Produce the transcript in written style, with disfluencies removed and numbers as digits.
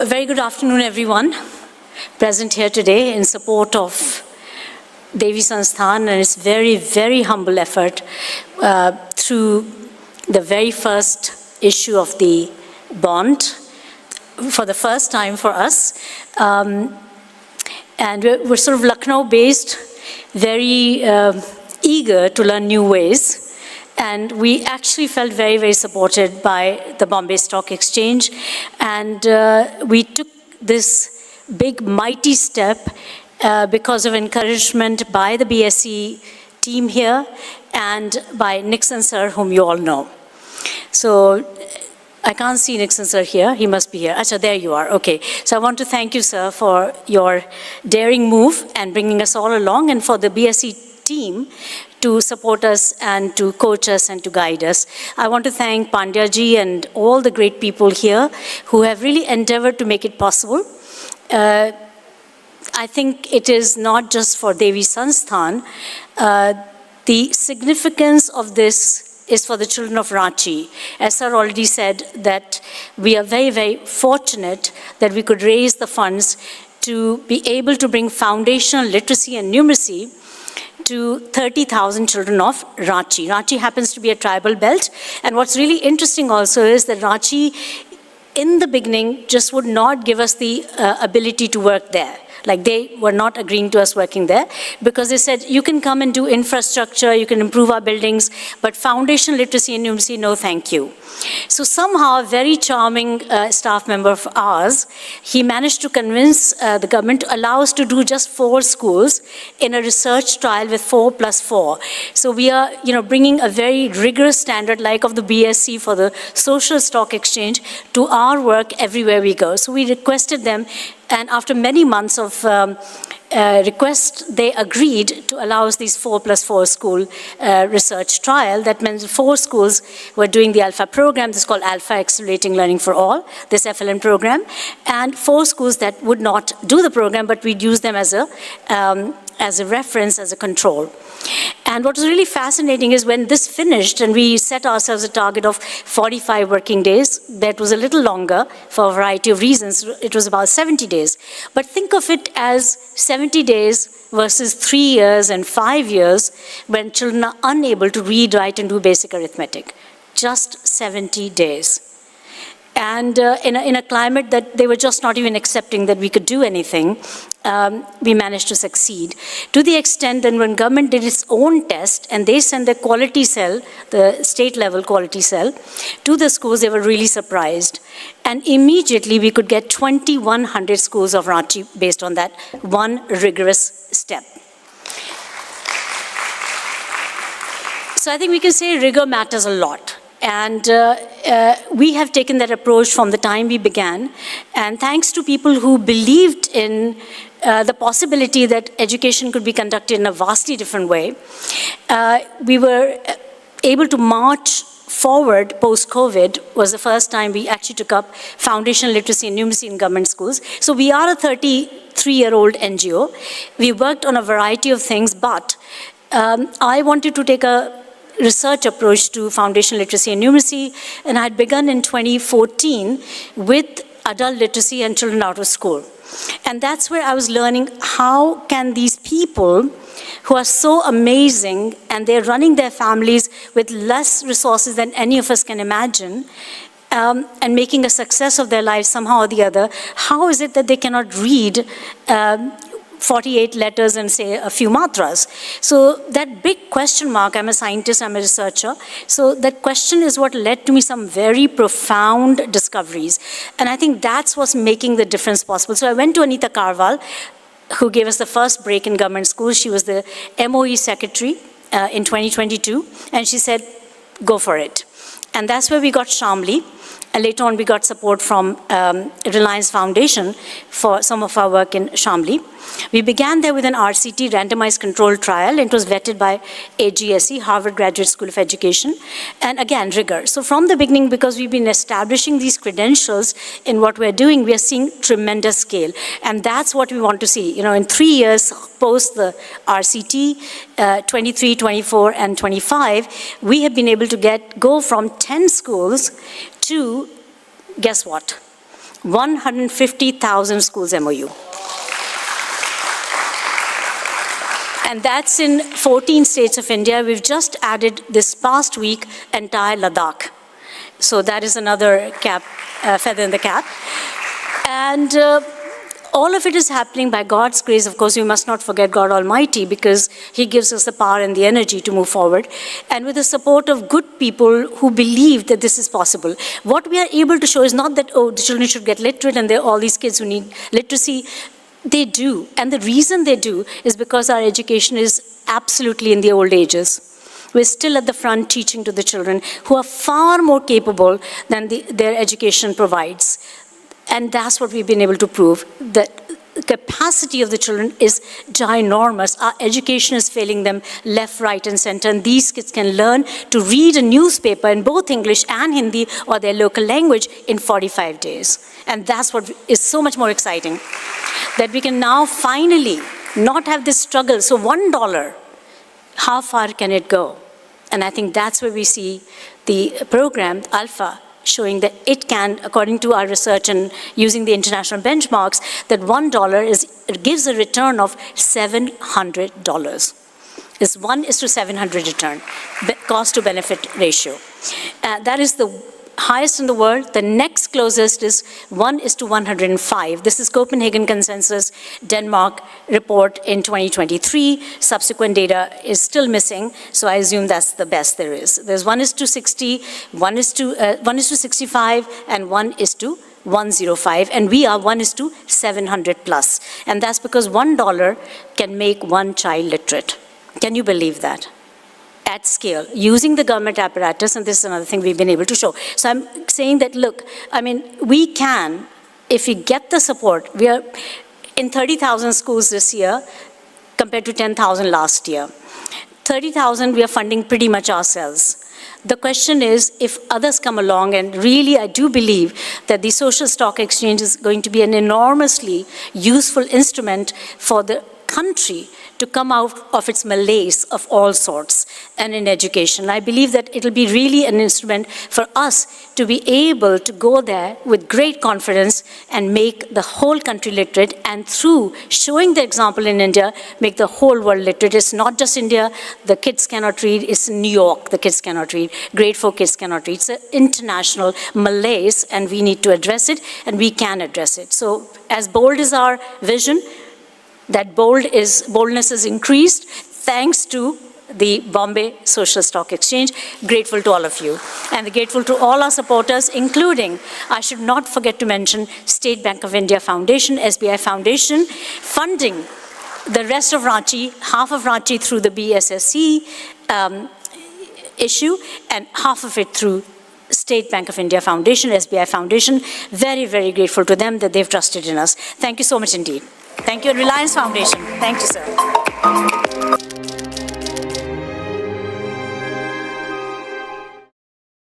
A very good afternoon, everyone present here today in support of Devi Sansthan and its very, very humble effort through the very first issue of the bond for the first time for us. And we're sort of Lucknow-based, very eager to learn new ways. And we actually felt very, very supported by the Bombay Stock Exchange. And we took this big, mighty step because of encouragement by the BSE team here and by Nixon sir, whom you all know. So I can't see Nixon sir here. He must be here. Achha, there you are. Okay. So I want to thank you, sir, for your daring move and bringing us all along, and for the BSE team to support us and to coach us and to guide us. I want to thank Pandya ji and all the great people here who have really endeavored to make it possible. I think it is not just for Devi Sansthan. The significance of this is for the children of Ranchi. As sir already said, that we are very, very fortunate that we could raise the funds to be able to bring foundational literacy and numeracy to 30,000 children of Ranchi. Ranchi happens to be a tribal belt. And what's really interesting also is that Ranchi, in the beginning, just would not give us the ability to work there. Like, they were not agreeing to us working there because they said, you can come and do infrastructure, you can improve our buildings, but foundation literacy and numeracy, no thank you. So somehow a very charming staff member of ours, he managed to convince the government to allow us to do just 4 schools in a research trial with 4 + 4. So we are, bringing a very rigorous standard like of the BSE for the social stock exchange to our work everywhere we go. So we requested them, and after many months of request, they agreed to allow us these 4 + 4 school research trial. That means 4 schools were doing the Alpha program. This is called Alpha Accelerating Learning for All, this FLN program. And 4 schools that would not do the program, but we'd use them as a reference, as a control. And what was really fascinating is when this finished, and we set ourselves a target of 45 working days, that was a little longer for a variety of reasons. It was about 70 days. But think of it as 70 days versus 3 years and 5 years when children are unable to read, write, and do basic arithmetic. Just 70 days. And in a climate that they were just not even accepting that we could do anything, we managed to succeed. To the extent that when government did its own test and they sent the quality cell, the state level quality cell, to the schools, they were really surprised. And immediately we could get 2,100 schools of Ranchi based on that one rigorous step. So I think we can say rigor matters a lot. And we have taken that approach from the time we began. And thanks to people who believed in the possibility that education could be conducted in a vastly different way, we were able to march forward post-COVID. Was the first time we actually took up foundational literacy and numeracy in government schools. So we are a 33-year-old NGO. We worked on a variety of things, but I wanted to take a research approach to foundational literacy and numeracy, and I had begun in 2014 with adult literacy and children out of school. And that's where I was learning how can these people who are so amazing and they're running their families with less resources than any of us can imagine, and making a success of their lives somehow or the other, how is it that they cannot read 48 letters and say a few matras? So that big question mark, I'm a scientist, I'm a researcher, so that question is what led to me some very profound discoveries. And I think that's what's making the difference possible. So I went to Anita Karwal, who gave us the first break in government schools. She was the MOE secretary in 2022, and she said, go for it. And that's where we got Shamli. And later on, we got support from Reliance Foundation for some of our work in Shamli. We began there with an RCT, randomized controlled trial. It was vetted by AGSE, Harvard Graduate School of Education. And again, rigor. So from the beginning, because we've been establishing these credentials in what we're doing, we are seeing tremendous scale. And that's what we want to see. In 3 years post the RCT, 23, 24, and 25, we have been able to go from 10 schools to, guess what? 150,000 schools MOU. And that's in 14 states of India. We've just added this past week entire Ladakh. So that is another feather in the cap. And all of it is happening by God's grace. Of course, we must not forget God Almighty, because He gives us the power and the energy to move forward. And with the support of good people who believe that this is possible. What we are able to show is not that, oh, the children should get literate and there are all these kids who need literacy. They do. And the reason they do is because our education is absolutely in the old ages. We're still at the front teaching to the children who are far more capable than their education provides. And that's what we've been able to prove, that the capacity of the children is ginormous. Our education is failing them left, right, and center. And these kids can learn to read a newspaper in both English and Hindi or their local language in 45 days. And that's what is so much more exciting, that we can now finally not have this struggle. So $1, how far can it go? And I think that's where we see the program, Alpha, showing that it can, according to our research and using the international benchmarks, that $1 gives a return of $700. It's 1:700 return, cost to benefit ratio. That is the highest in the world. The next closest is 1:105. This is Copenhagen Consensus Denmark report in 2023. Subsequent data is still missing, so I assume that's the best there is. There's 1:60, 1:65, and 1:105, and we are 1:700 plus. And that's because $1 can make one child literate. Can you believe that? At scale, using the government apparatus, and this is another thing we've been able to show. So I'm saying that, look, I mean, we can, if we get the support, we are in 30,000 schools this year compared to 10,000 last year. 30,000 we are funding pretty much ourselves. The question is, if others come along, and really I do believe that the social stock exchange is going to be an enormously useful instrument for the country to come out of its malaise of all sorts and in education. I believe that it'll be really an instrument for us to be able to go there with great confidence and make the whole country literate, and through showing the example in India, make the whole world literate. It's not just India, the kids cannot read, it's New York, the kids cannot read, grade 4 kids cannot read. It's an international malaise, and we need to address it, and we can address it. So as bold as our vision, that boldness is increased thanks to the Bombay Social Stock Exchange. Grateful to all of you. And grateful to all our supporters, including, I should not forget to mention, State Bank of India Foundation, SBI Foundation, funding the rest of Ranchi, half of Ranchi through the BSSC issue, and half of it through State Bank of India Foundation, SBI Foundation. Very, very grateful to them that they've trusted in us. Thank you so much indeed. Thank you, Reliance Foundation. Thank you, sir.